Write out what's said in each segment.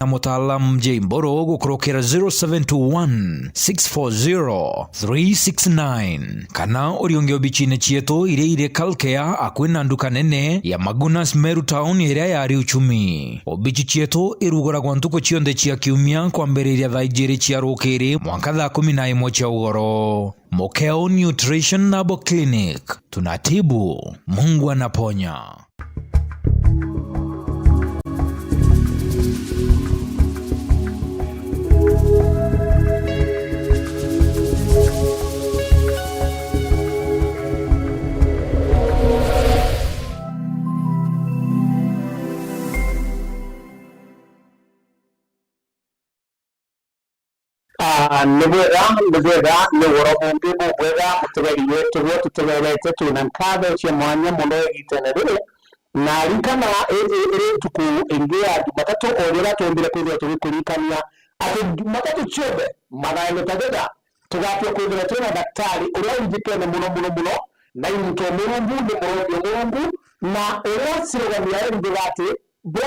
na mutalam J Mboro gukurukira 0721 640 369 kana urionge obichine chieto ire Kalkea akwina nduka nene ya Magunas Meru Town iria yari uchumi. Obichi chieto irugora kwa ntuko chionde chia kiumia kwa mberiria thaa igiri chia rukiri mwanka thaa 11 chia ugoro. Mokeo Nutrition Nabo Clinic, tunatibu, Mungu anaponya. Nibwega niworobundi bubwega mutuberi yetu bwo tutuberete tunankado cye mwanya muno itenere na likana ere tuku ingia Jumatatu orera tombira kwira tubikurikania ati Jumatatu chobe magailo tageda tugapyo kwira tuna daktari uri njikene muno na into murumbu ni murumbu na ora sirogani yari ndibate bo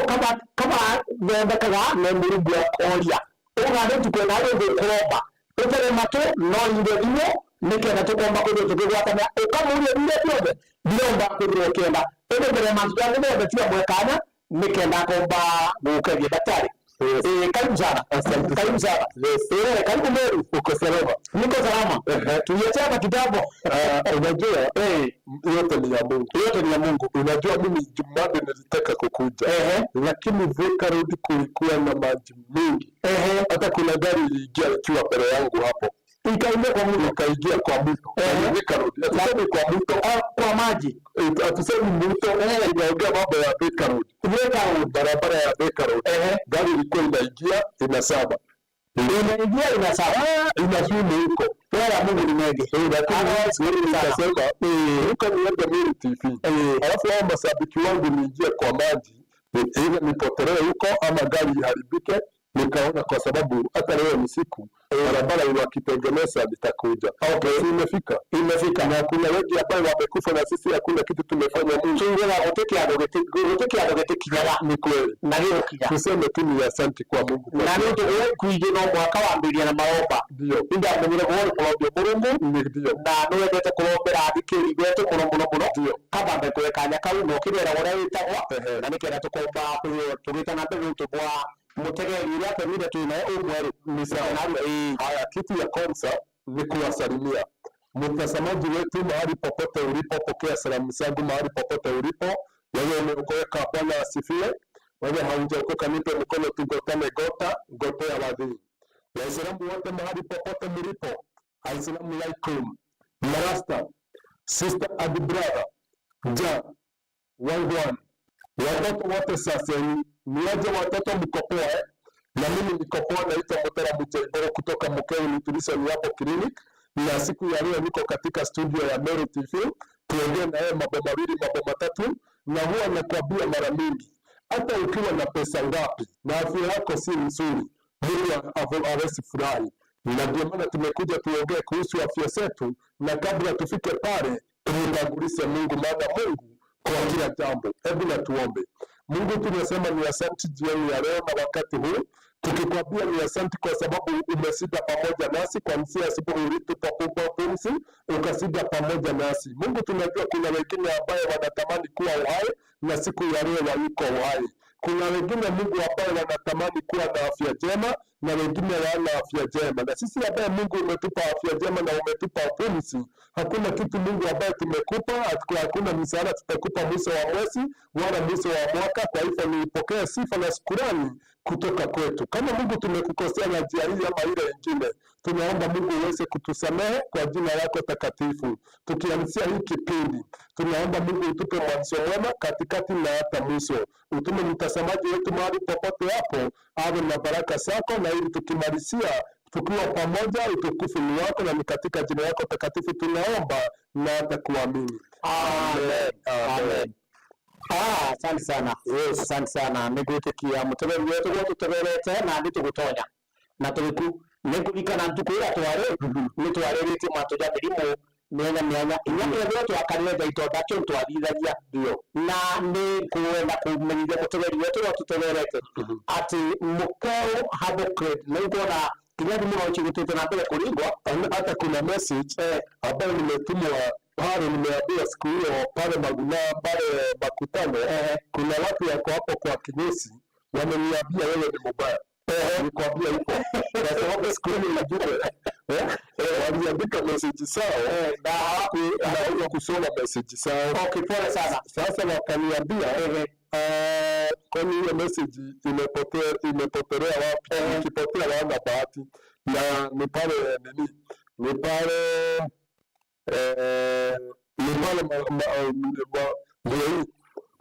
kama nenda kaga ne murumbu oria ugande tukwena rende kuroba utere mato no inde imo nikenda tukomba kudo tukigwatana ukamurie bile byobe bilomba kudo kenda ende mantu yangu bebe tia mwekana nikenda komba bukeje daktari karibu sana. Karibu sana. Karibu Meru. Uko salama? Niko salama. Tuliachana kitabu. Unajua yote ni ya Mungu. Yote ni ya Mungu. Unajua mimi Jumanne nilitaka kukuja. Lakini Thika Road kulikuwa na maji mingi. Hata kuna gari iliingia ikiwa mbele yangu hapo. Ikaingia kwa mto. Ikaingia kwa mto. Thika Road. Atusemi kwa mto. Kwa maji. Atusemi mto. Inaongea mambo ya Thika Road. Barabara ya Thika Road. Gari ilikuwa inaingia inasaba. Inaingia inasaba. Inashumu huko. Wala Mungu ni mwege. Lakini nikasema huko niende Meru TV. Alafu hao mashabiki wangu niingie kwa maji. Ile nipotelee huko ama gari iharibike. Nikaona kwa sababu hata leo ni siku barabara wakitengeneza nitakuja. Okay, imefika na kuna wengi ambao wamekufa na sisi hakuna kitu tumefanya. Mungu chungela hoteki adogete kigala ni kweli. Na hiyo kija tuseme tu ni asante kwa Mungu. Na ndio tuwe kuijeno mwaka wa 2 na maomba. Ndio. Inda amenyere kuona kwa Mungu ndio. Na no wete kulombera adikiri beto muno. Ndio. Kaba mbeko kanya kalu no kibera wona yitagwa. Na nikera tukomba kuyo tugita na mbele tubwa mutegeri ile akamida tuna umweru ni sawa. Haya, kitu ya kwanza ni kuwasalimia mtazamaji wetu mahali popote ulipo. Pokea salamu zangu mahali popote ulipo. Wewe umeokoka, Bwana asifiwe. Wewe haujaokoka, nipe mkono tugotane gotea wadhi. Waislamu wote mahali popote mlipo, Assalamu alaikum. Marasta, sister and brother, ja wangwan, watoto wote sasa niaje watoto mkopoa na mimi nikopoa naitwa Mutara Mujemboro kutoka Mokeo Nutrition hapo clinic. Na siku ya leo niko katika studio ya Meru TV tuongee na yeye mambo mawili mambo matatu. Na huwa nakwambia mara mingi, hata ukiwa na pesa ngapi na afya yako si nzuri, Mungu hawezi furahi. Na ndio maana tumekuja tuongee kuhusu afya zetu, na kabla tufike pale tumtangulize Mungu, maana Mungu kwa kila jambo. Hebu na tuombe. Mungu, tunasema ni asante jioni ya leo na wakati huu, tukikwambia ni asante kwa sababu umesida pamoja nasi kuanzia siku ulipotupa pumzi, ukasida pamoja nasi. Mungu, tunajua kuna wengine ambao wanatamani kuwa uhai na siku ya leo wako uhai. Kuna wengine Mungu ambao wanatamani kuwa na afya njema na wengine wana afya njema. Na sisi ambaye Mungu umetupa afya njema na umetupa pumzi, hakuna kitu Mungu ambaye tumekupa, hakuna msaada tutakupa mwisho wa mwezi wala mwisho wa mwaka. Kwa hivyo nipokee sifa na shukrani kutoka kwetu. Kama Mungu tumekukosea na njia hii ama ile nyingine, tunaomba Mungu uweze kutusamehe kwa jina lako takatifu. Tukianzia hii kipindi, tunaomba Mungu utupe mwanzo mwema katikati na hata mwisho. Utume mtazamaji wetu mahali popote hapo awe na baraka zako, na ili tukimalizia tukiwa pamoja, utukufu ni wako, na ni katika jina lako takatifu tunaomba na hata kuamini. Amen. Asante sana. Yes, asante sana. Nigutekia muteberi wetu tuteberete na nditugutonya. Na tuliku negurikana ntukura tware nitwarerete matoja birimo mĩanya inya kĩrĩa twakarire thaito ndacho twathiithagia ndio na nĩ kwenda kũmenyithia mũtegeri wetu tũtegerete atĩ mũkeo Habocret na ngona kinyadi mwa uchigutete na mbele kulingwa. Hata kuna message ambayo nimetumwa pale, nimeambiwa siku hiyo pale Maguna pale makutano, kuna watu wako hapo kwa kinyesi wameniambia wewe ni mbaya. Nikwambia hivyo kwa sababu siku hiyo najua waliandika message sawa na hawakuweza kusoma message sawa. Okay, pole sana. Sasa wakaniambia kwani hiyo message imepotelea wapi? Ikipotea wana bahati na ni pale nini, ni pale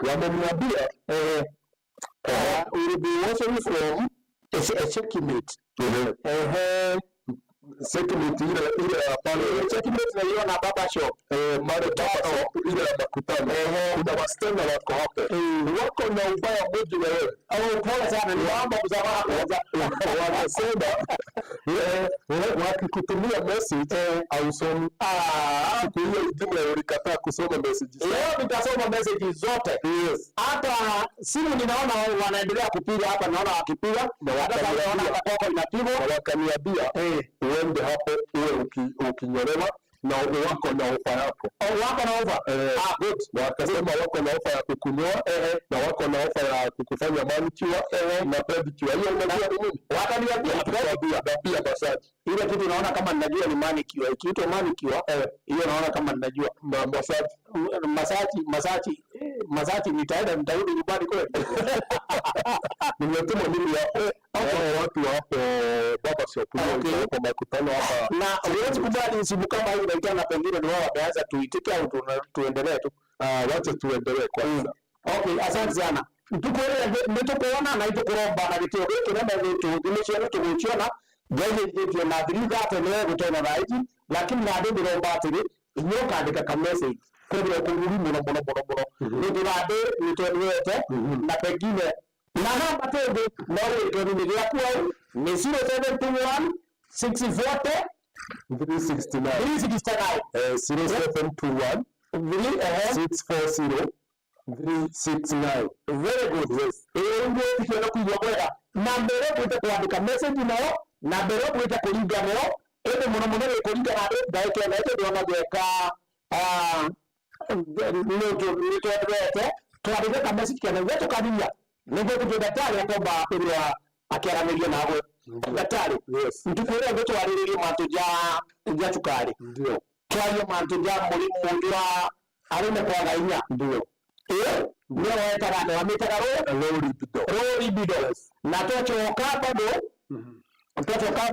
wameniambia will be watching from a checkmate. Checkmate ile pale checkmate na hiyo na baba shop mara tatu ile ya makutano. Kuna wasichana wako hapo wako na ubaya mwingi na wewe au pole sana, ni mambo mzamaa kwanza wanasema wakikutumia message au somo siku hiyo ingine ulikataa kusoma message. Leo nitasoma message zote. Yes, hata simu ninaona wanaendelea kupiga hapa, naona wakipiga hata naona koko inapigwa, wakaniambia uende hapo uwe ukinyolewa na wako na ofa yako. Wako na ofa? Good. Wakasema wako na ofa ya kukunyoa na wako na ofa ya kukufanya manicure na pedicure. Hiyo unajua ni nini? Wakaniambia pia massage. Ile kitu naona kama ninajua ni manicure. Ikiitwa manicure hiyo naona kama ninajua. Na massage nitaenda nitarudi nyumbani kweli. Nimetuma mimi hapo watu hapo baba shop kwa makutano hapa. Na huwezi kubali simu kama hiyo inaitana na pengine ni wao wameanza tuitike au tuendelee tu. Wacha tuendelee kwanza. Okay, asante sana. Nitukuona na itukuromba na gitio giki na vitu nimechana tuguchiona gaje ndio na thiriga tene gutona raiji, lakini na ndio ndiromba atiri iyo kaandika ka message kwa kuguri muno ndirade nitwete na pengine na namba tende na wewe ni yako ni 0721 640 369 0721 640 369. Very good. Yes. Ndio tukiona kujua bora na mbere kuita kuandika message nao na mbere kuita kulinga nao ende muno kulinga na daike na ete ndio nageka nitwete tuandika message kana wetu kabia ndio kuja daktari akomba kwa akiaramiria nawe daktari. Yes, ntukwira ngo twariririe mantu ja cukari ndio twario mantu ja mulimu wa arime kwa gainya ndio ndio wetara na wametara libido na tochoka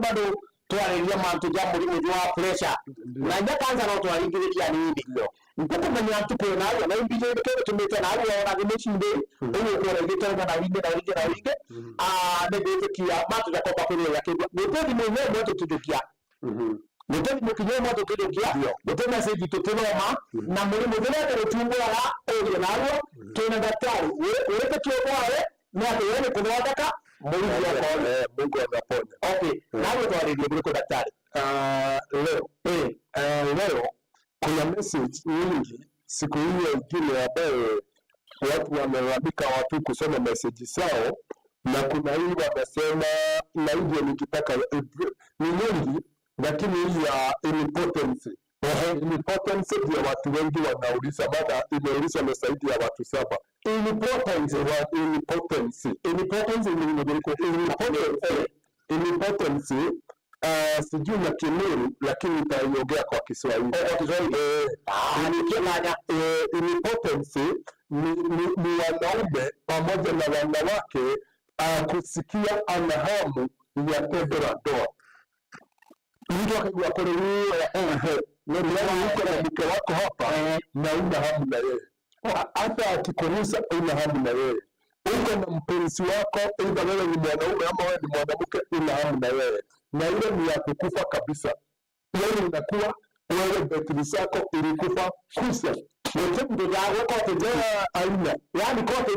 bado twariririe mantu ja mulimu wa pressure na nja kanza no twarigirikia nini ndio mpaka manya tuko nayo na mbije kile tumeta nayo na gimechinde ndio kwa ile na winge ndio kia matu ya kopa kule lakini ndio mwenyewe moto tudokia ndio mkinyo moto tudokia ndio na sisi tuteloma na mulimu vile tutumbwa ndio nayo tuna daktari wewe kiokoa na wewe kunawataka mulimu yako Mungu anaponya. Okay, nawe twariririe kwa daktari leo kuna message nyingi siku hiyo ingine ambayo watu wamelalamika watu kusoma message zao, na kuna hii wamesema na hivyo nikitaka ni nyingi, lakini hii ya importance ndio watu wengi wanauliza, maana imeulizwa na zaidi ya watu 7. Importance sijui na Kimuru lakini nitaiongea kwa Kiswahili. Importance ni wanaume pamoja na wanawake kusikia ana hamu ya tendo la ndoa. Mtu akijua kule ndio yuko na mke wako hapa na una hamu na yeye, hata akikuruhusa una hamu na yeye, uko na mpenzi wako, aidha wewe ni mwanaume ama wewe ni mwanamke, una hamu na yeye, na ile ni ya kukufa kabisa. Wewe unakuwa wewe betri zako ilikufa kusa wote ndio kote jana aina, yani kote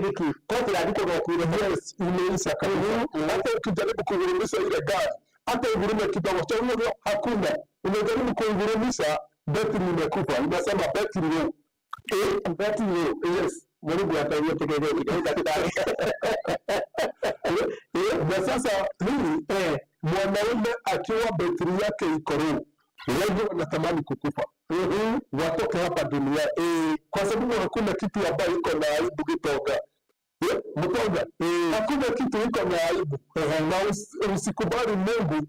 yandiko kwa kueleza imeisha kabisa. Hata ukijaribu kugurumisha ile gari, hata ugurume kidogo cha huyo hakuna, unajaribu kugurumisha betri imekufa, inasema betri low. Betri low. Yes. Mungu ataje tekeleze na sasa hii mwanaume akiwa betri yake iko low, wengi wanatamani kukufa. Watoke hapa duniani kwa sababu hakuna kitu ambayo iko na aibu Gitonga. Mtonga, hakuna kitu iko na aibu. Na usikubali Mungu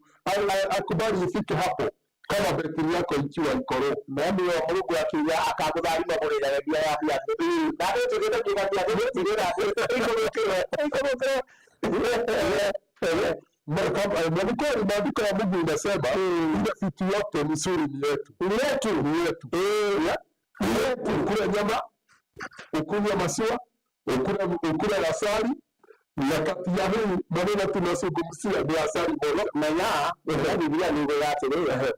akubali ifike hapo kama betri yako ikiwa iko low. Na ndio Mungu akija akakubali mambo ya bia ya na ndio tukienda kuangalia maandiko ya Mungu inasema ile vitu yote nzuri ni yetu. Ni yetu. Ukule nyama, ukunywe maziwa, ukule asali, na kati ya hii maneno tunazungumzia ni asali bora na ya Biblia ni lugha yake leo.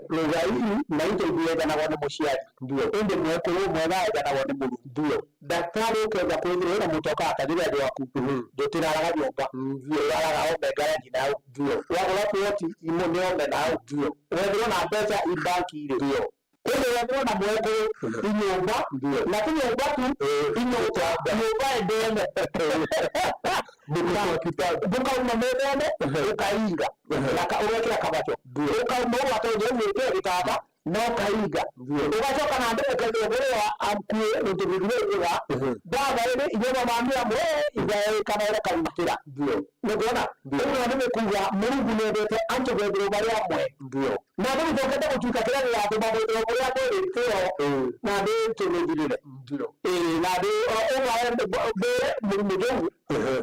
Lugha hii na ndio kuweka na wana mshiaji. Ndio. Ndio mweko wao mwega na wana Mungu. Ndio. Daktari ukaenda kuendelea na mtoka akadile ndio wakupu. Ndio tunalaga nyumba. Ndio yala ombe garaji nao. Ndio. Wao watu wote imoneo ombe nao. Ndio. Wewe na pesa ibanki ile. Ndio. Wewe na mweko inyumba. Ndio. Lakini ubatu inyumba ndene. Buka unamedene ukainga. Ukawekea kabacho. Ukamwona hata ndio vitaba no kaiga. Ukachoka na ndege kadogolewa amkue ndio ndio baba ile inyoma maambia mwe ile kama ile kaitira. Ndio. Unaona? Ndio nimekuja Mungu ndete ancho bebe bali amwe. Ndio. Na ndio toketa kuchuka kile ya baba ndio bali amwe ndio. Na ndio tumejilile. Ndio. Na ndio owaende be mjungu.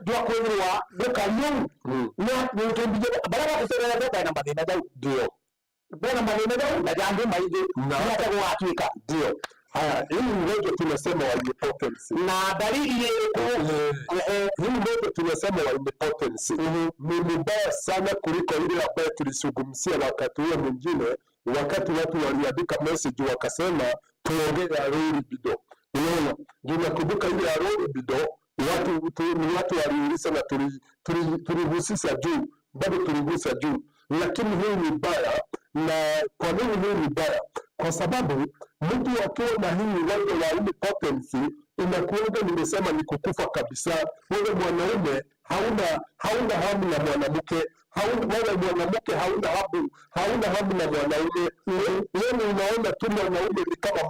Ndio kuelewa bukanyu. Na ndio tumbije baraka kusema ndio na madina dau. Ndio. Bwana maneno na jambo maide na hata kwa hakika. Ndio. Haya, hii ndio tunasema wa impotence. Na dalili ile hii ndio tunasema wa impotence. Ni mbaya sana kuliko ile ambayo tulisungumzia wakati huo mwingine, wakati watu waliandika message wakasema tuongee ya libido. Unaona? Ninakumbuka ile ya libido, watu waliuliza na tulihusisha juu, bado tuligusa juu. Lakini hii ni mbaya. Na kwa nini hii ni mbaya? Kwa sababu mtu akiwa na hii ugonjwa wa impotence inakuanga, nimesema ni kukufa kabisa. Wewe mwanaume hauna hamu na mwanamke, wewe mwanamke hauna hamu na mwanaume. Wewe unaona tu mwanaume ni kama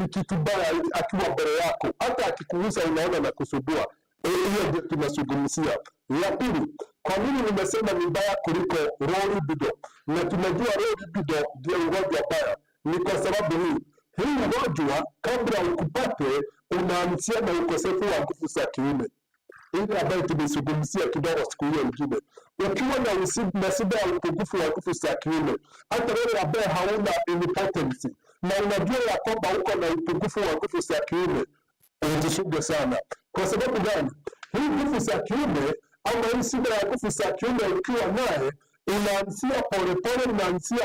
ni kitu baya akiwa mbele yako, hata akikugusa unaona na kusubua. Hiyo ndio tunazungumzia. Ya pili, kwa nini nimesema ni mbaya kuliko low libido? Na tunajua low libido ndio ugonjwa mbaya. Ni kwa sababu hii ugonjwa kabla ukupate unaanzia na ukosefu wa nguvu za kiume. Ile ambayo tumezungumzia kidogo siku hiyo nyingine. Ukiwa na shida ya upungufu wa nguvu za kiume, hata wewe ambaye hauna impotence na unajua ya kwamba uko na upungufu wa nguvu za kiume, ujichunge sana. Kwa sababu gani? Hii nguvu za kiume ama hii shida ya nguvu za kiume ukiwa naye inaanzia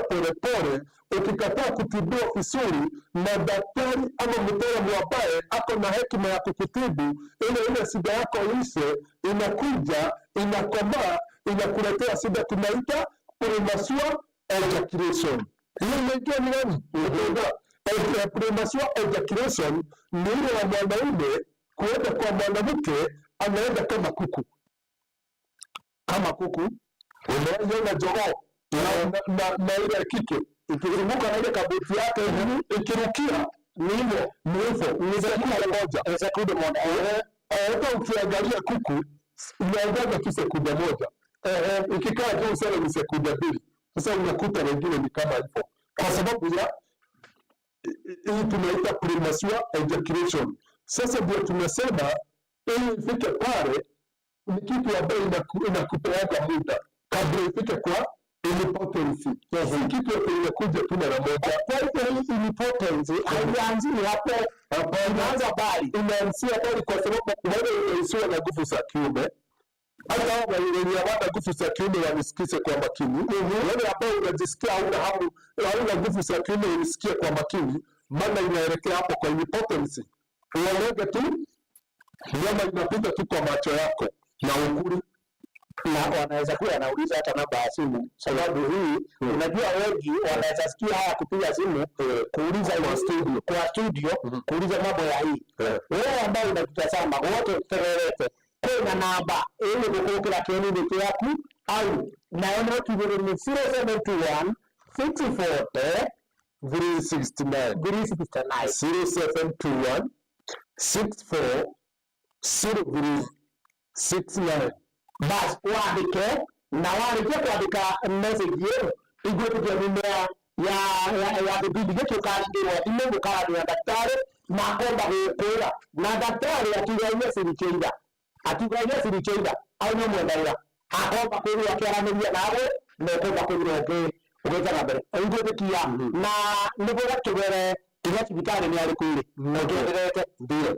polepole. Ukikataa kutibiwa vizuri na daktari ama mtaalamu ambaye ako na hekima ya kukutibu, ile shida yako ishe, inakuja inakomaa, inakuletea shida tunaita premature ejaculation. Hiyo inaitwa ni nani? Premature ejaculation ni ile ya mwanaume kuenda kwa mwanamke, anaenda kama kuku. Unaona jogoo na ile kike ikizunguka na ile kabuti yake ikirukia, ni hivyo ni sekunde moja. Hata ukiangalia kuku inaangaza tu sekunde moja, ikikaa juu sana ni sekunde mbili. Sasa unakuta wengine ni kama hivyo, kwa sababu ya hii tunaita premature ejaculation. Sasa ndio tunasema ili ifike pale ni kitu ambayo inakupeaga muda kabla ifike kwa impotence. Si kitu yote inakuja tu mara moja. Kwa hivyo hii impotence haianzi hapo, inaanza bali, inaanzia bali, kwa sababu wewe usiwe na nguvu za kiume. Hata wao wenye hawana nguvu za kiume wanisikize kwa makini. Wale ambao unajisikia hauna nguvu za kiume unisikie kwa makini, maana inaelekea hapo kwa impotence. Unaona tu nyama inapita tu kwa macho yako na ukuli. na wanaweza kuwa anauliza hata namba ya simu, sababu hii unajua wengi wanaweza sikia haya kupiga simu kuuliza kwa studio kuuliza mambo ya hii. Wewe ambao unatutazama wote tererete kuna namba ili kukukira community yaku au naona tubiri ni 0721 640 369 0721 64 0369. basi uandike na warikia kuandika message yenu igwe tukiamimea ya vipindi vyetu karindirwa ime gukaranira daktari na akomba gukwira na daktari atugaia siricheida au no mwendaira akomba kwirwa akiaraniria nawe na ukomba kwirwa ugeta na mbere igwe tukia na niguo gatugere kila hospitali ni alikuli ndio ndio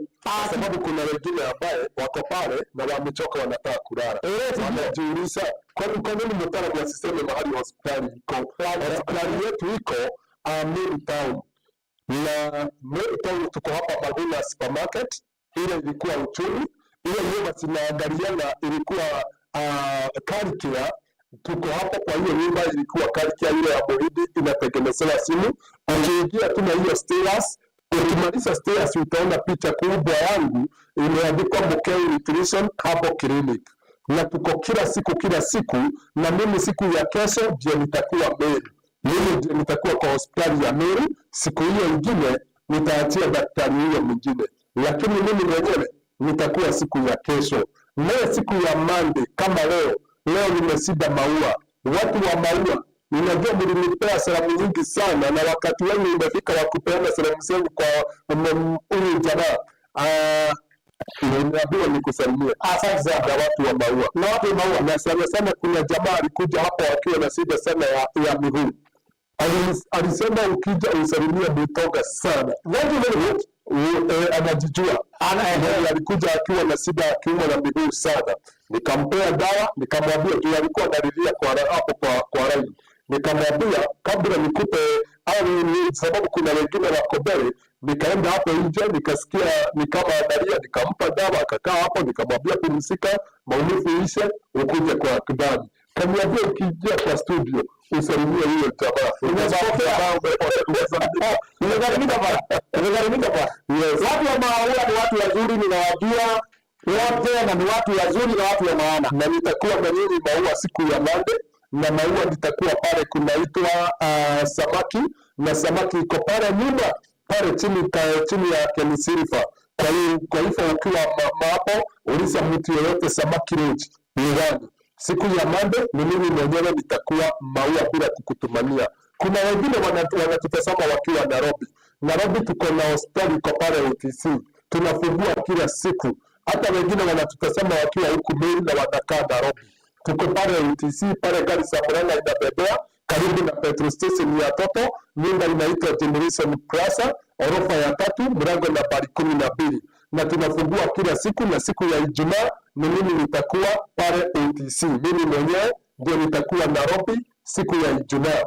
sababu kuna wengine ambaye wako pale na wamechoka wanataka kulala wanajiuliza kwa nini mtaalamu asiseme mahali hospitali iko. Hospitali yetu iko Meru Town na Meru Town tuko hapa Maguna Supermarket, ile ilikuwa uchumi, ile nyumba zinaangaliana ilikuwa Karikira. Tuko hapo kwa hiyo nyumba ilikuwa Karikira ile ya Bohidi inatengenezewa simu. Ukiingia tu na hiyo stairs, ukimaliza stairs utaona picha kubwa yangu imeandikwa Mukeu Nutrition Herbal Clinic. Na tuko kila siku na mimi siku ya kesho ndio nitakuwa Meru. Mimi ndio nitakuwa kwa hospitali ya Meru, siku hiyo nyingine nitaachia daktari huyo mwingine. Lakini mimi mwenyewe nitakuwa siku ya kesho. Leo siku ya Monday kama leo nimesida maua. Watu wa maua, ninajua mlinipea salamu nyingi sana na wakati wangu umefika wa kupeana salamu zangu kwa huyu jamaa. Nimeambiwa nikusalimie. Asante sana watu wa maua. Na watu wa maua, na sana kuna jamaa alikuja hapa akiwa na shida sana ya miguu. Alisema ukija usalimia Butoga sana. Anajijua. Alikuja akiwa na shida akiwa na miguu sana. Nikampea dawa, nikamwambia juu alikuwa analilia hapo kwa rai. Nikamwambia kabla nikupe sababu kuna wengine wako mbele. Nikaenda hapo nje, nikasikia ni kama adalia, nikampa dawa, akakaa hapo, nikamwambia pumzika, maumivu ishe, ukuje kwa kidani. Kaniambia ukija kwa studio usalimie hiyo jamaa. Nimegharimika pa. Watu wa maua ni watu wazuri, ninawajua wote na ni watu wazuri na watu wa maana. Na nitakuwa na nyinyi maua siku ya Monday, na maua nitakuwa pale kunaitwa samaki, na samaki iko pale nyumba pale chini ya Kenisirifa. Kwa hivyo ukiwa hapo uliza mtu yeyote samaki lodge ni gani. Siku ya Monday ni mimi mwenyewe nitakuwa maua bila kukutumania. Kuna wengine wanatutazama wakiwa Nairobi. Nairobi tuko na hospitali iko pale UTC. Tunafungua kila siku. Hata wengine wanatutazama wakiwa huku Meru na wanakaa Nairobi. Tuko pale UTC, pale gari za Murang'a inabebea karibu na petrol station ya Toto. Nyumba inaitwa Generation Plaza, orofa ya 3, mlango nambari 12. Na tunafungua kila siku, na siku ya Ijumaa ni mimi nitakuwa pale UTC. Mimi mwenyewe ndio nitakuwa Nairobi siku ya Ijumaa.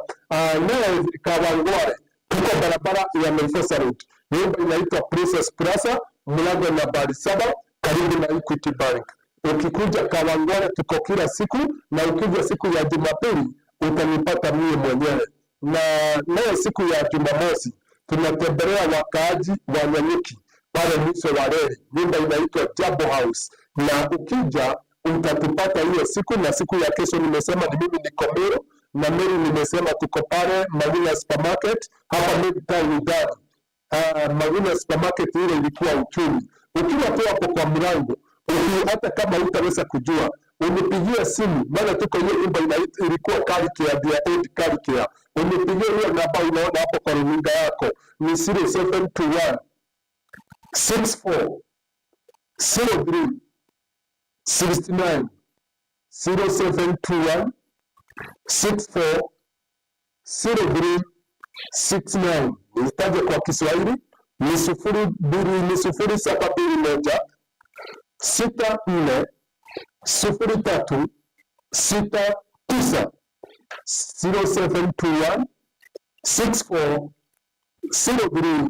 Leo Kawangware tuko barabara ya Mombasa Road. Nyumba inaitwa Princess Plaza, mlango nambari 7, karibu na Equity Bank. Ukikuja Kawangware tuko kila siku, na ukija siku ya Jumapili utanipata mimi mwenyewe. Na leo siku ya Jumamosi tunatembelea wakaaji wa Nyanyuki pale mwisho wa reli. Nyumba inaitwa Jabo House, na ukija utatupata hiyo siku. Na siku ya kesho nimesema ni mimi niko Meru, na Meru nimesema tuko pale Maguna Supermarket hapa Meru Town ndani. Maguna Supermarket ile ilikuwa uchumi. Ukiwa tu hapo kwa mlango, hata kama utaweza kujua, unipigie simu, maana tuko hiyo nyumba ilikuwa Karikira, the old Karikira. Unipigie hiyo namba unaona hapo kwa runinga yako, ni 0721 64 03 69 0721 64 03 69. Nitaje kwa Kiswahili ni 0721 64 03 69 0721 64 03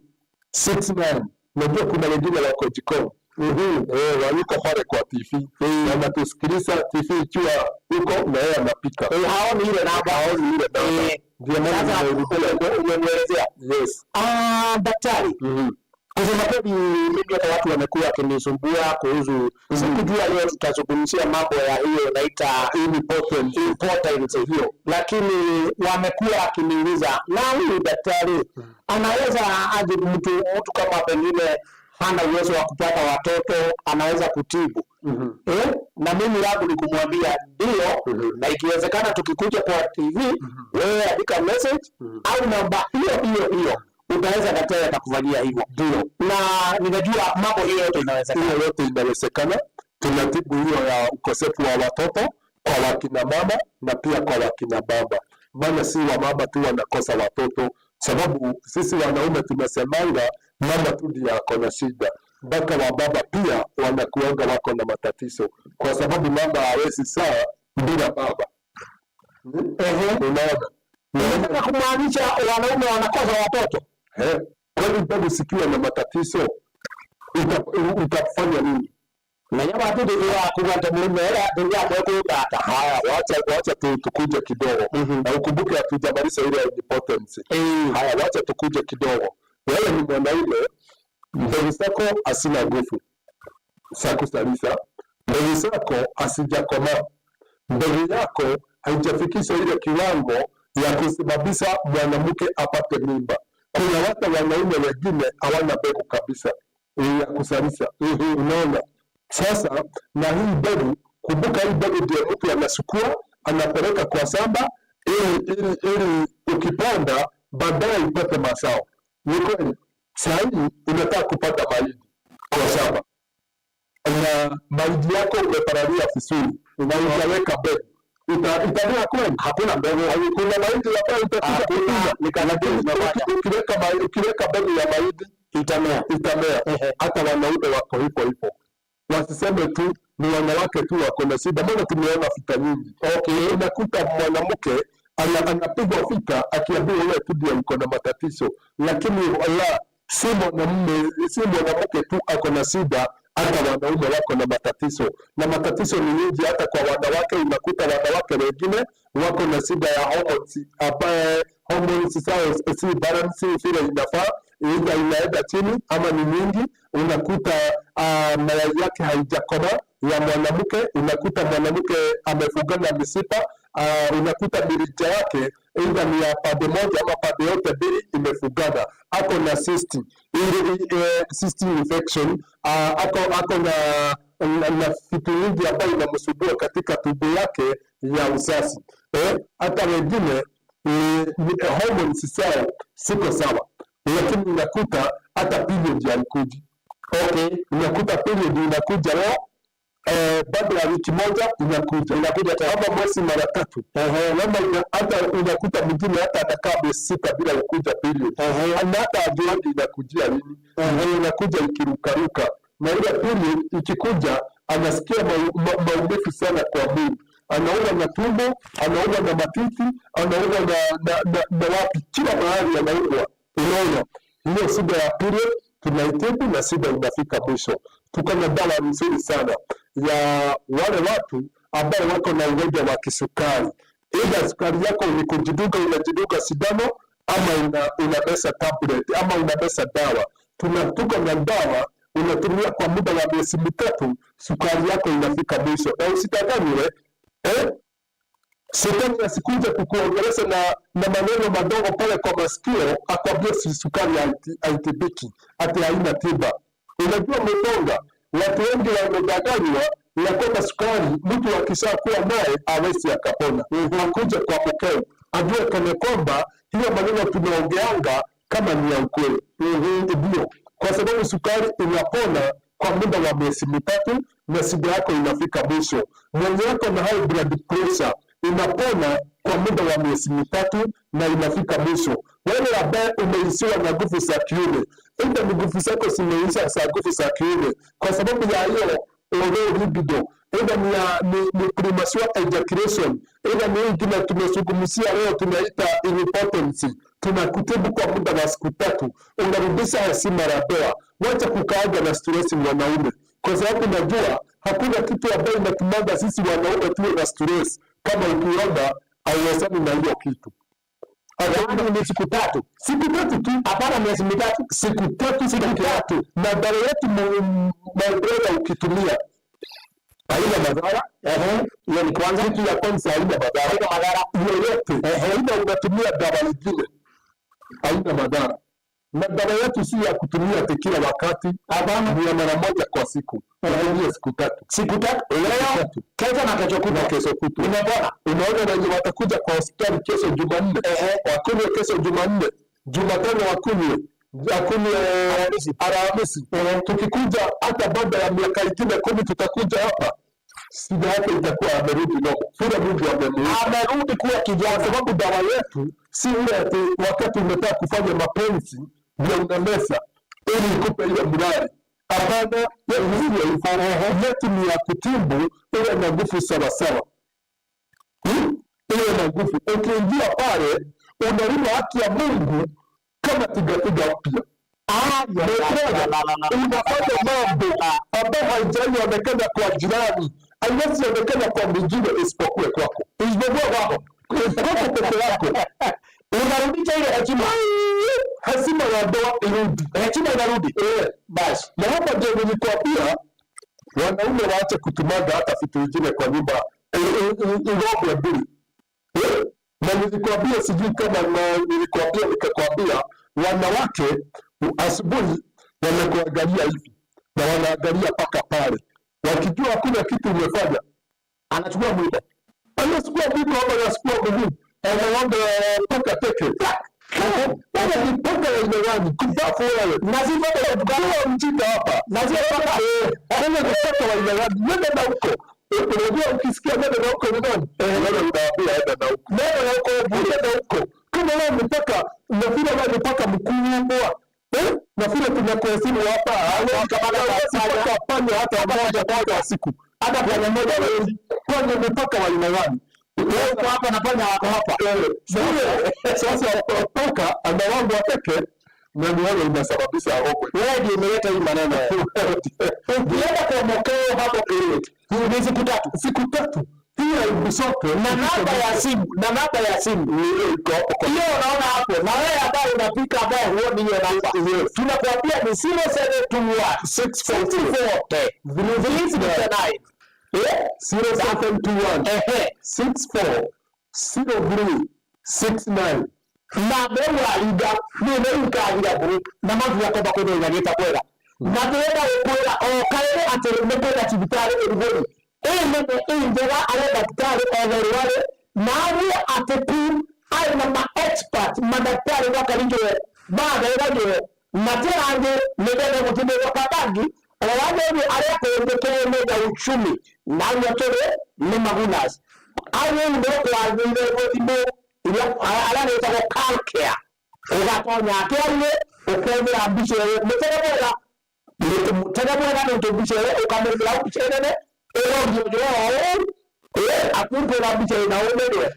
69. Najua kuna wengine wako jikoni. Wayuko pale kwa TV wanatusikiliza, TV ikiwa huko na yeye anapika, haoni ile namba, ndio maana umenielezea. Yes. Daktari, kusema kweli mimi hata watu wamekuwa wakinisumbua kuhusu, sikujua leo tutazungumzia mambo ya hiyo naita impotence hiyo, lakini wamekuwa wakiniuliza, na huyu daktari anaweza aje, mtu kama pengine hana uwezo wa kupata watoto anaweza kutibu? Na mimi langu ni kumwambia ndio, na ikiwezekana tukikuja kwa TV wewe andika message au namba hiyo utaweza, daktari atakufanyia hivyo. Ndio, na ninajua mambo hiyo yote inawezekana. Tunatibu hiyo ya ukosefu wa watoto kwa wakina mama na pia kwa wakina baba, maana si wa mama tu wanakosa watoto, sababu sisi wanaume tunasemanga mama tu ndiye ako na shida, mpaka wa baba pia wanakuanga wako na matatizo, kwa sababu mama hawezi saa bila baba. Unaona, nataka kumaanisha wanaume wanakosa watoto. Kwani bado sikiwa na matatizo utafanya nini? Na nyama tu ndio kuwata mume ndio hapo data. Haya, wacha tukuje kidogo. Na ukumbuke hatujamaliza ile impotence. Haya, wacha tukuje kidogo. Wewe ni mwanaume, mbegu zako asina nguvu za kuzalisha, mbegu zako asijakomaa, mbegu yako haijafikisha ile kiwango ya kusababisha mwanamke apate mimba. Kuna watu wanaume wengine hawana mbegu kabisa ya kuzalisha. Unaona? Sasa na hii mbegu, kumbuka hii mbegu ndio mtu anachukua anapeleka kwa shamba ili ukipanda baadaye ipate mazao. Ni kweli? Saa hii unataka kupata mahindi kwa shamba na mahindi yako umepararia vizuri na utaweka mbegu, itamea kweli? Hakuna mbegu. Kuna mahindi ambayo ukiweka mbegu ya mahindi itamea. Hata wanaume wako hivyo. Wasiseme tu ni wanawake tu wako na shida, maana tumeona vita nyingi. Unakuta mwanamke anapigwa vita akiambiwa wewe tu ndio uko na matatizo, lakini si mwanamke tu ako na shida, hata wanaume wako na matatizo, na matatizo ni nyingi. Hata kwa wanawake unakuta wanawake wengine wako na shida ya hormones, ambaye hormones zao si balance vile inafaa, inaenda chini ama ni nyingi. Unakuta mayai yake haijakomaa ya mwanamke, unakuta mwanamke amefungana mishipa, unakuta mirija yake aidha ni ya pande moja ama pande yote mbili imefungana, ako na cyst infection, ako na vitu nyingi ambayo inamsumbua katika tumbo yake ya uzazi. Hata wengine hormones zao siko sawa, lakini unakuta hata period haikuji. Unakuta period inakuja leo, baada ya wiki moja inakuja kama mwezi mara 3. Hata unakuta mwingine hata atakaa miezi 6 bila kukuja period, na hata ajuaje inakujia lini. Inakuja ikirukaruka, na ile period ikikuja anasikia maumivu sana kwa mwili, anauma na tumbo, anauma na matiti, anauma na wapi, kila mahali anauma. Unaona, hiyo shida ya period tunaitibu na shida inafika mwisho. Tuko na dawa nzuri sana ya wale watu ambao wako na ugonjwa wa kisukari. Ila sukari yako ni unajiduga sindano ama unameza tablet ama unameza dawa. Tuko na dawa unatumia kwa muda wa miezi 3, sukari yako inafika mwisho. Na usitanganywe, shetani asikuja kukuongeleza na maneno madogo pale kwa masikio akwambia sukari haitibiki, ati haina tiba. Unajua mtonga, watu wengi wamedanganywa ya kwamba sukari mtu akishakuwa naye hawezi akapona. Akuja kwa mkeo ajue kana kwamba hiyo maneno tunaongeanga kama ni ya ukweli. Ndio, kwa sababu sukari inapona kwa muda wa miezi 3 na shida yako inafika mwisho. Mwenye yako na high blood pressure inapona kwa muda wa miezi 3 na inafika mwisho. Wewe ambaye umeishiwa na nguvu za kiume, enda nguvu zako zimeisha za nguvu za kiume kwa sababu ya hiyo low libido, enda ni premature ejaculation, enda ni ingine tumezungumzia leo tunaita impotence. Tunakutibu kwa muda wa siku 3, unarudisha heshima ya ndoa. Wacha kukaaga na stress mwanaume. kwa sababu najua hakuna kitu ambayo inatumanga sisi wanaume tuwe na stress kama ukiona hauwezani na hiyo kitu. Yaani ni siku tatu tu, hapana miezi mitatu, siku tatu. Na dawa yetu mabreda ukitumia haina madhara. Hiyo ni kwanza. Kitu ya kwanza haina madhara yoyote. Haina unatumia dawa nyingine haina madhara. Na dawa yetu si ya kutumia kila wakati, ni ya mara moja kwa siku. Hiyo siku tatu. Leo kesho na kesho kutwa. Unaona wenye watakuja kwa hospitali kesho Jumanne, wakunywe kesho Jumanne, Jumatano wakunywe Alhamisi. Tukikuja hata baada ya miaka 10 tutakuja hapa, sida yake itakuwa amerudi nomo. Sura Mungu amerudi kuwa kijana, sababu dawa yetu si ile ati wakati umetaka kufanya mapenzi ndio unameza ili ikupe ile mradi. Hapana, yetu ni ya kutibu ile na nguvu sawasawa. Ile na nguvu. Ukiingia pale unalima haki ya Mungu kama tiga upya. Unafanya mambo ambayo haijaonekana kwa jirani, haiwezi onekana kwa mwingine isipokuwa kwako. Kwako peke yako. Unarudisha ile heshima ya ndoa irudi. Heshima inarudi. Basi. Na hapa ndio nilikwambia wanaume waache kutumaga hata vitu vingine kwa nyumba. Ng'ombe bure. Na nilikwambia sijui kama nikakwambia wanawake asubuhi wanakuangalia hivi na wanaangalia paka pale. Wakijua hakuna kitu umefanya, anachukua mwiko. Anachukua mguu. Anaomba paka teke. Paka ni paka ya inawani. Kubafu wewe. Nazipa kwa tukua mchita hapa. Nazipa paka. Paka ni paka wa inawani. Nenda na huko. Unajua ukisikia nenda na huko ni nani? Wewe unaambia enda na huko. Nenda na huko. Kama wewe mpaka na vile wewe mpaka mkubwa. Na vile tunakuheshimu hapa. Hata panya hata moja kwa siku. Hata panya moja wewe. Panya mpaka wa inawani. Wewe hapa na panya wako hapa. Sasa paka anawangu ateke na ni wewe unasababisha agogwe. Wewe ndio umeleta hii maneno. Ukienda kwa mokeo hapo ni siku tatu. Hiyo ibisote na namba ya simu iko hapo. Hiyo unaona hapo. Na wewe ambaye unapika ambaye huoni hiyo namba. Tunakuambia ni 0721 644 369. 0721 640369 na mbele aliga ni ukagira buru na mazu ya kwamba kwenda inaleta kwenda na tuenda kwenda kale ateremeka cibitari erugori nene njega ale daktari overwale nawe atepu ai na expert madaktari wakalinjwe baada ya ndio materange nende mutinde wakabangi wale ale kuondekea na uchumi na yotore ni magunas ayo ndio kwa ndio alanaita ko calcare ugatonya akerwe ukemera ambichere mutegemera ntumbichere ukamera ambichere ndio akumpera ambichere na umerwe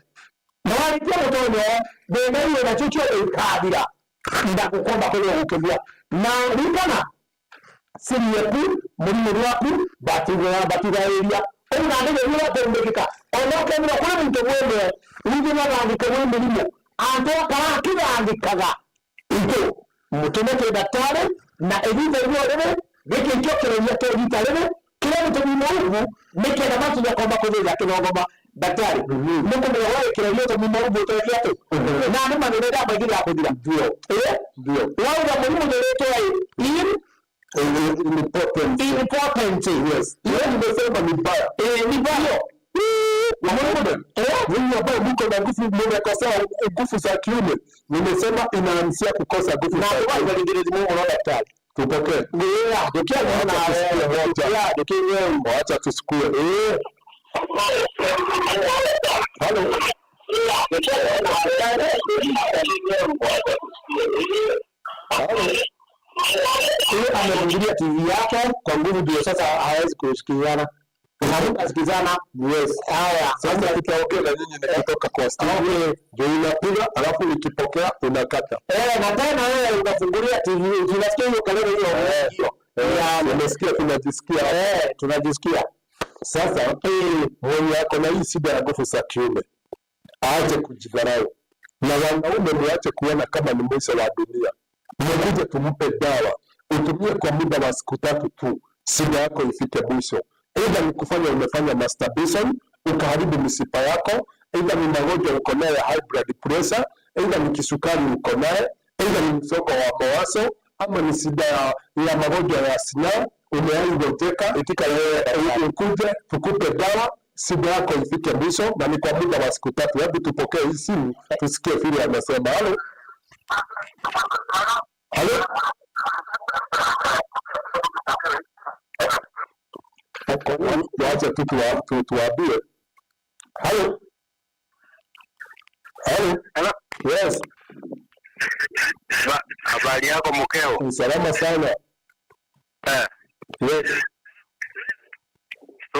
nawali pia mutonyo benaiyo na chucho ikadira ndakukomba kule ukebwa na lingana siriyeku muri waku batiga area unandege bila kumbekeka onokemera kwa mtu wewe ndio nabandika wewe mlimo antoka kibandikaga ito mutumeke daktari na ediza rwore beke cyokereya to gitarebe kile mtu mmovu meke na matu ya kwamba kuziza kinogoma daktari nuko mwewe kile yote mmovu to yato na ni maneno ya bagili hapo bila ndio wao ndio mlimo ndio important yes yeye nimesema ni mbaya ni mbaya Wewe ambao mko na nguvu mmekosa nguvu za kiume, nimesema inaanzia kukosa nguvu. Na kwa Kiingereza Mungu na daktari. Tupokee. Acha tusikue. Halo. Amefungulia TV yake kwa nguvu ndio sasa hawezi kusikizana. Tunasikizana yes. Haya, sasa tutaongea na nyinyi nikitoka kwa studio. Ndio unapiga alafu nikipokea unakata. Na tena wewe unafungulia TV unasikia hiyo kalele hiyo. Umesikia? Tunajisikia. Tunajisikia. Sasa mwenye ako na hii shida ya nguvu za kiume aache kujidharau, na wanaume muache kuona kama ni mwisho wa dunia. Mkuje tumpe dawa, utumie kwa muda wa siku 3 tu, shida yako ifike mwisho. Aidha ni kufanya umefanya masturbation ukaharibu mishipa yako, aidha ni magonjwa uko nayo ya high blood pressure, aidha ni kisukari uko nayo, aidha ni msongo wa mawazo, ama ni shida ya magonjwa ya sinaa, umeaigojeka. Itika ukuje tukupe dawa, shida yako ifike mwisho, na ni kwa muda wa siku 3. Hebu tupokee hii simu tusikie vile anasema. Halo. Halo. Wacha tu tuwaambie. Halo. Halo. Yes. Habari yako mkeo? Salama sana. Yes. So,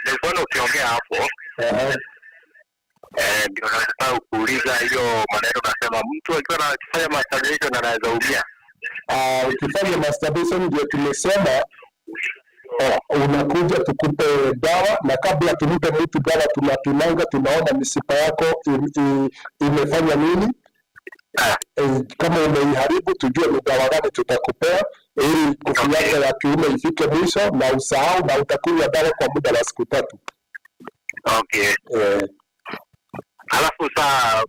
nilikuwa ukiongea hapo. Ndio nataka kuuliza hiyo maneno nasema mtu akiwa anafanya masturbation anaweza umia. Ukifanya masturbation ndio tumesema unakuja tukupe dawa, na kabla tumpe mtu dawa tunapimanga, tunaona mishipa yako imefanya nini. Kama umeiharibu tujue ni dawa gani tutakupea ili nguvu yako ya kiume ifike mwisho na usahau, na utakunywa dawa kwa muda wa siku 3. Okay. Alafu saa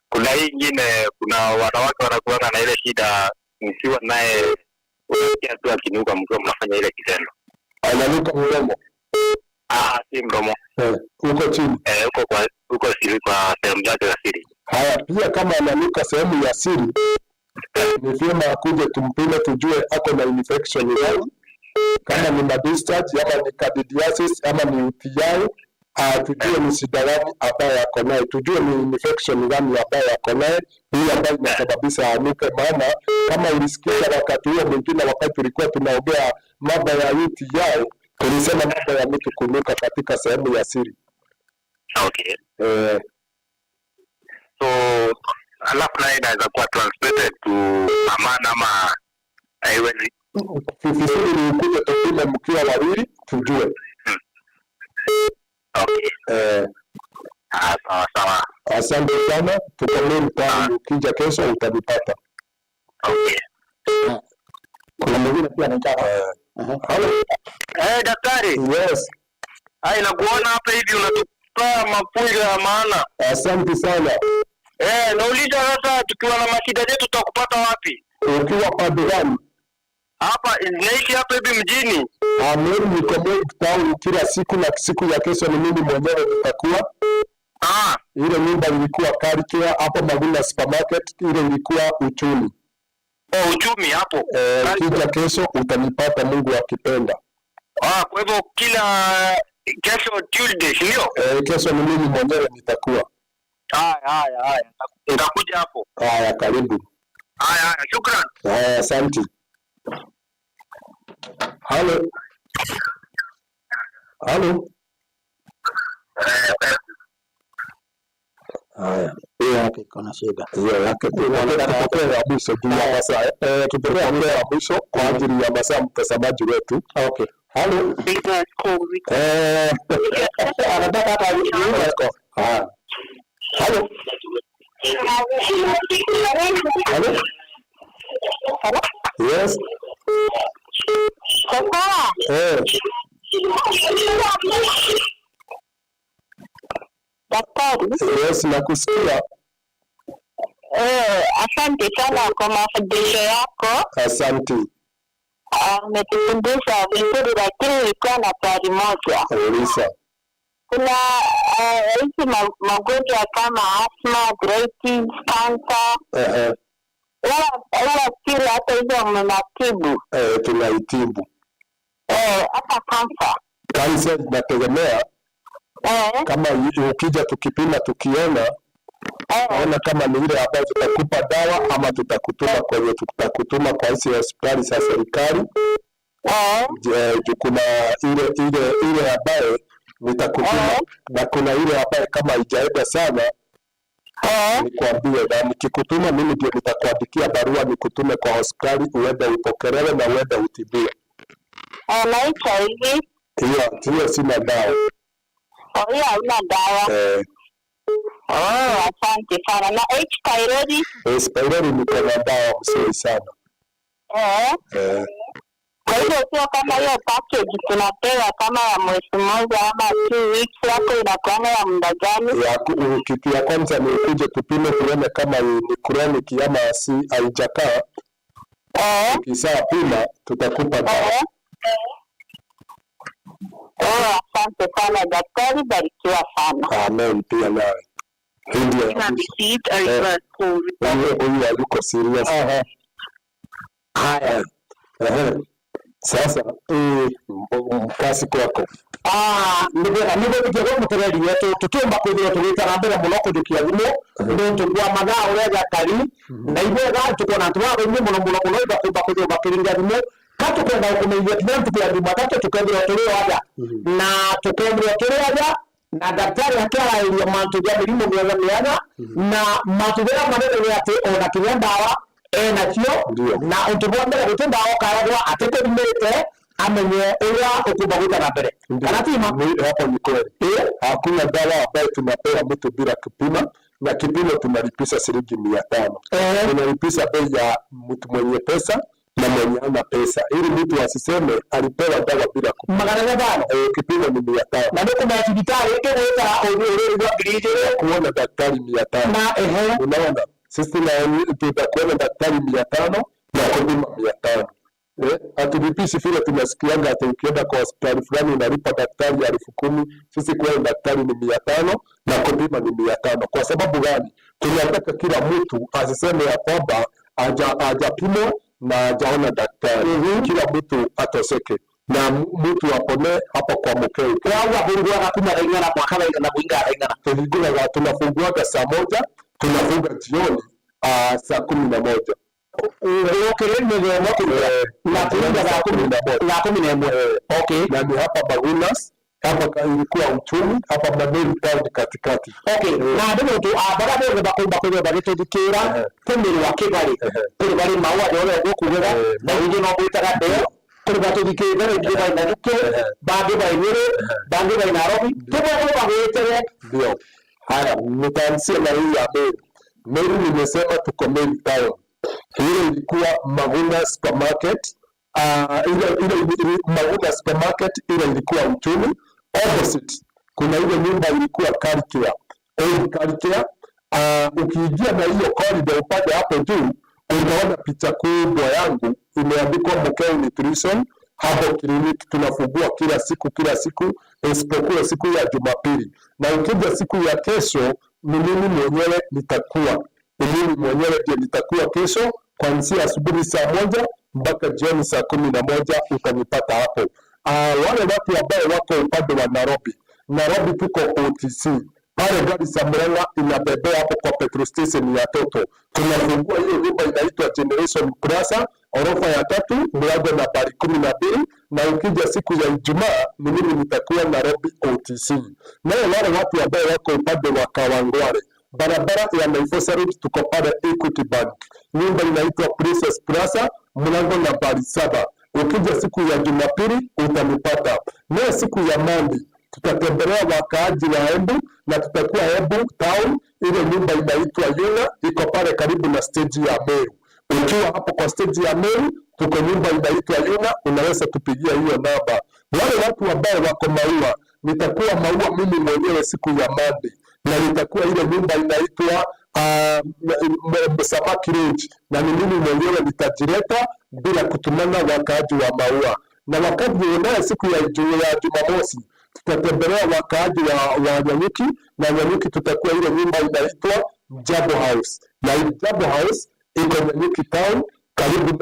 kuna hii ingine, kuna wanawake wanakuwa na ile shida msiwa naye unasikia tu akinuka mkiwa mnafanya ile kitendo. Ananuka mdomo? Si mdomo. Uko chini? Uko siri kwa sehemu yake ya siri. Haya, pia kama ananuka sehemu ya siri, ni vyema akuje tumpime tujue ako na infection gani, kama ni discharge ama ni candidiasis ama ni UTI. Tujue ni shida gani ambayo ako nayo, tujue ni infection gani ambayo ako nayo, hii ambayo inasababisha anuke. Maana kama ulisikia wakati huo mwingine, wakati tulikuwa tunaongea mambo ya UTI, tulisema mambo ya mtu kunuka katika sehemu ya siri. Okay. So, alafu naye inaweza kuwa transmitted to amana ama haiwezi? Vizuri ni ukuje tupime mkiwa wawili tujue. Okay. Sawa. Asante sana, tukameni kwa ukija kesho utanipata. Okay. Kuna mwingine pia anataka. Halo. Daktari. Yes. Nakuona hapa hivi unatupa mafunzo ya maana. Asante sana. Nauliza sasa, tukiwa na mashida zetu tutakupata wapi? Ukiwa pande gani? Hapa naishi hapa hivi mjini. Mimi niko town kila siku, na siku ya kesho ni mimi mwenyewe nitakuwa. Ile nyumba ilikuwa Karikea hapo Maguna Supermarket, ile ilikuwa Uchumi. Uchumi hapo. Kija kesho utanipata, Mungu akipenda. Kwa hivyo kila kesho Tuesday, ndio? Kesho ni mimi mwenyewe nitakuwa. Haya. Nitakuja hapo. Haya, karibu. Haya, shukrani. Asante. Halo. Haya, Hiyo yake iko na shida. hiyo yake tunataka mwisho juu ya masaa. Tutapokea mwisho kwa ajili ya masaa mtazamaji wetu. Okay. Halo. Anataka hata ajiunge. Halo. Halo. Yes. Daktari. Yes, nakusikia. Asante sana kwa mafundisho yako. Asante. Umetufundisha vizuri, lakini nilikuwa na swali moja. Elisa. Kuna hizi magonjwa kama asthma, arthritis, cancer. Wala kila hata hizo mnatibu. Tunaitibu. Hata cancer. Cancer inategemea. Kama ukija tukipima tukiona naona kama ni ile ambayo tutakupa dawa ama tutakutuma kwa hizo hospitali za serikali. Kuna ile ambayo nitakutuma na kuna ile ambayo kama haijaenda sana Nikwambie, na nikikutuma mimi ndio nitakuandikia barua nikutume kwa hospitali uende upokelewe na uende utibiwe. Na HIV? Hiyo sina dawa. Hiyo hauna dawa? Asante sana. Na H pylori? H pylori niko na dawa mzuri sana. Kwa hivyo sio kama hiyo package tunapewa kama ya mwezi mmoja ama 2 weeks, hapo inakuwa ya muda gani? Kitu ya kwanza ni ukuje tupime tuone kama ni chronic ama si haijakaa. Ukisha pima tutakupa dawa. Asante sana daktari, barikiwa sana. Amen pia nawe. Ndio. Huyu yuko serious. Haya. Sasa kasi kwako. Nibwo bigiye mutereri yetu tutumba kwithira tugitara mbere muno kujukia thimu ndu tugwa mathaa uria gatari na ibwega tukona tuwa bimwe muno ibakumba kwithira bakiringa thimu katukwenda kumenyia kinya tukya Jumatatu tukendera turi waja na tukendera turi waja na daktari akiarairia mantu ya mirimu mĩega na matugera manene ati ona kinya ndawa nacio na utubwa mbere gutinda okaragwa atekerimite amenye uria ukumba gwikara mbere kana tima hapo ni kweli. Hakuna dawa ambayo tunapewa mtu bila kupima, na kipimo tunalipisha shilingi 500. Tunalipisha bei ya mtu mwenye pesa na mwenye ana pesa, ili mtu asiseme alipewa dawa bila kupima. Magana gani? Kipimo ni 500. Na ndio kuna hospitali ile kuona daktari 500. Na unaona sisi na tutakuona daktari 500 na kupima 500. Hatulipishi vile tunasikianga ati ukienda kwa hospitali fulani unalipa daktari 10,000. Sisi kwa daktari ni 500 na kupima ni 500. Kwa sababu gani? Tunataka kila mtu asiseme ya kwamba hajapimwa na hajaona daktari. Kila mtu atoseke na mtu apone hapo kwa mkeo. Kwa bungu akakuma ingana kwa kala ingana kuinga ingana. Tunafunguaga saa 1, tunafunga jioni saa 11. Okay. Na ni hapa Bagunas, hapa ilikuwa uchumi, hapa Babeli town katikati. Okay. Na ndio tu abarabe bakumba kwa bagito dikira kumiri wa Kigali. Kuri bari mawa dole gukugera na ingi no bitara deo. Kuri bato dikira ndio na duke bage ba Nyeri, bage ba Nairobi. Tuko kwa wetere. Ndio. Haya, nitaanzia na hii ya Meru. Meru nimesema tuko Meru town. Ile ilikuwa Maguna Supermarket. Ile Maguna Supermarket ile ilikuwa uchumi. Opposite kuna ile nyumba ilikuwa Karkia. Karkia. Ukiingia na hiyo corridor upande hapo juu utaona picha kubwa yangu imeandikwa Mkeo Nutrition. Hapo kliniki tunafungua kila siku isipokuwa siku ya Jumapili. Na ukija siku ya kesho ni mimi mwenyewe nitakuwa. Mimi mwenyewe ndio nitakuwa kesho kuanzia asubuhi saa 1 mpaka jioni saa 11 utanipata hapo. Wale watu ambao wako upande wa Nairobi tuko OTC. Pale gari za Murang'a inabebea hapo kwa petrol station ya Toto. Tunafungua hiyo nyumba inaitwa Generation Plaza, orofa ya 3, mlango nambari 12, na ukija siku ya Ijumaa mimi nitakuwa Nairobi OTC. Na wale watu ambao wako upande wa Kawangware, barabara ya Naivasha Road tuko pale Equity Bank. Nyumba inaitwa Princess Plaza, mlango nambari 7. Ukija siku ya Jumapili utanipata. Na siku ya Monday tutatembelea wakaaji wa Embu na tutakuwa Embu town. Ile nyumba inaitwa Yuna, iko pale karibu na stage ya Meru. Ukiwa hapo kwa stage ya Meru, tuko nyumba inaitwa Yuna, unaweza tupigia hiyo namba. Wale watu ambao wako Maua, nitakuwa Maua mimi mwenyewe siku ya Monday, na nitakuwa ile nyumba inaitwa Samaki Ridge, na mimi mwenyewe nitajileta bila kutumana wakaaji wa Maua. Na wakati unaye siku ya Jumamosi tutatembelea wakaaji wa Nyanyuki, na Nyanyuki tutakuwa ile nyumba inaitwa Jabo House, na Jabo House iko Nyanyuki town karibu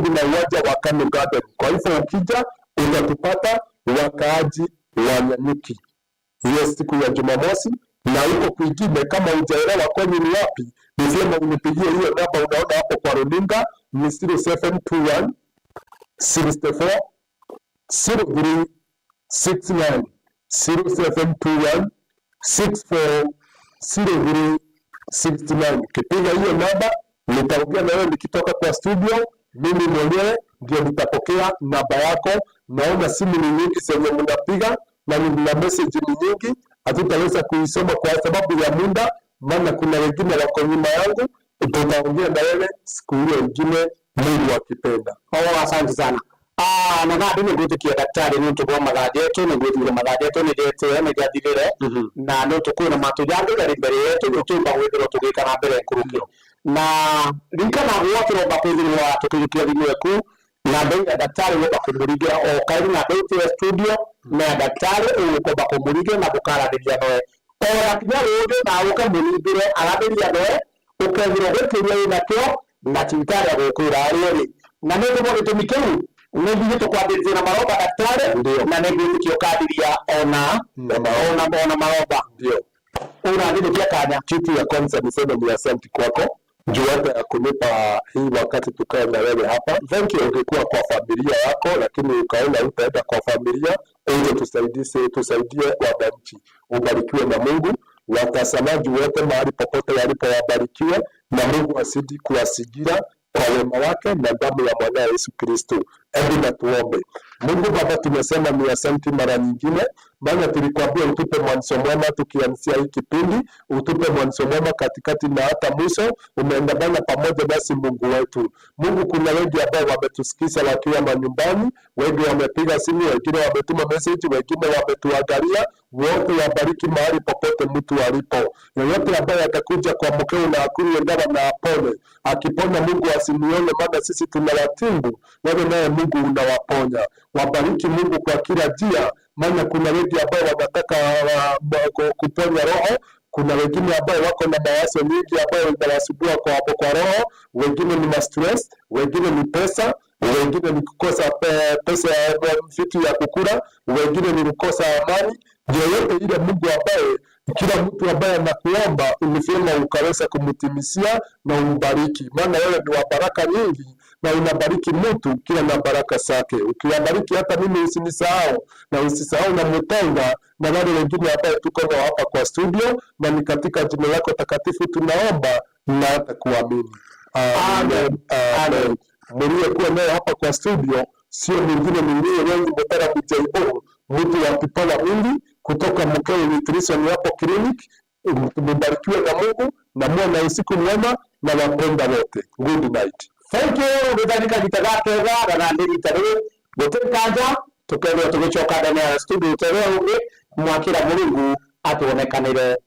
na uwanja wa Kano Garden. Kwa hivyo ukija utatupata wakaaji wa Nyanyuki hiyo siku ya Jumamosi. Na huko kwingine kama hujaelewa kwenye ni wapi, nisema unipigie hiyo namba unaona hapo kwa runinga, ni 0721 64 0369 0721 64 0369. Ukipiga hiyo namba nitaongea na wewe nikitoka kwa studio. Mimi mwenyewe ndio nitapokea namba yako. Naona simu ni nyingi zenye mnapiga na nina message ni nyingi, hatutaweza kuisoma kwa sababu ya muda, maana kuna wengine wako nyuma yangu. Tutaongea na wewe siku hiyo ingine, Mungu akipenda. Asante sana. Na nadi ni gwitikia daktari ni tuko mathajetu ni gwitire mathajetu ni jete ni jathirire na no tukwina matujange gari mbere yetu tutumba gwithiro tugika na mbere nkuruki na rikana gwotiro bakwithirwa tukirukia thimwe ku na ndai daktari wo bakumurigia o kairi na ndai studio na daktari uko bakumurigia na gukaradiria noe o kinya rude na ukamurigire arabiria noe ukethira gwikiria inakio na tintara gukwira ari na nä ndå gä tå mi kä u nä ngigä tå kwambä rä na maromba daktari na nä ngwä tä kä å ona maromba unandikia kanya. Kitu ya kwanza niseme ni asante kwako juu hata ya kunipa hii wakati tukae na wewe hapa. Thank you. Ungekuwa kwa familia yako lakini ukaona utaenda kwa familia, uje tusaidie wananchi. Ubarikiwe na Mungu. Watazamaji wote mahali popote walipo wabarikiwe na Mungu asidi kuwasigira kwa wema wake na damu ya mwana Yesu Kristo. Hebu na tuombe. Mungu Baba, tumesema ni asante mara nyingine, maana tulikuambia utupe mwanzo mwema tukianzia hii kipindi, utupe mwanzo mwema katikati na hata mwisho. Umeandamana pamoja nasi Mungu wetu. Mungu, kuna wengi ambao wametusikiza wakiwa manyumbani, wengi wamepiga simu, wengine wametuma message, wengine wametuangalia. Wote wabariki mahali popote mtu alipo. Yoyote ambaye atakuja kwa mkeo na akunywe dawa na apone. Akipona Mungu asinione, maana sisi tunawatibu, wewe naye Mungu unawaponya. Wabariki Mungu kwa kila njia, maana kuna wengi ambao wanataka kuponya roho. Kuna wengine ambao wako na mawazo nyingi ambayo inawasumbua kwa roho. Wengine ni stress, wengine ni pesa, wengine ni kukosa pesa ya vitu ya kukula, wengine ni kukosa amani. Yoyote ile Mungu ambaye kila mtu ambaye anakuomba ulifema ukaweza kumtimisia na umbariki, maana wewe ni wa baraka nyingi na unabariki mtu kila na baraka zake. Ukiwabariki hata mimi usinisahau, na usisahau na Mutenga na wale wengine ambao tuko nao hapa kwa studio, na ni katika jina lako takatifu tunaomba na hata kuamini. Amen. Amen. Mliyekuwa naye hapa kwa studio sio mwingine ni wengi Mutara Mjaibu, mtu wa Pipola mingi kutoka Mkeo Nutrition hapo clinic. Mbarikiwe na Mungu na muwe na usiku mwema na wapenda wote. Good night. Thank you. Ndani gitagate ga na ndiri tare gutikaja tukero tugicoka ndani ya studio tare ugi mwakira Mungu atuonekanire.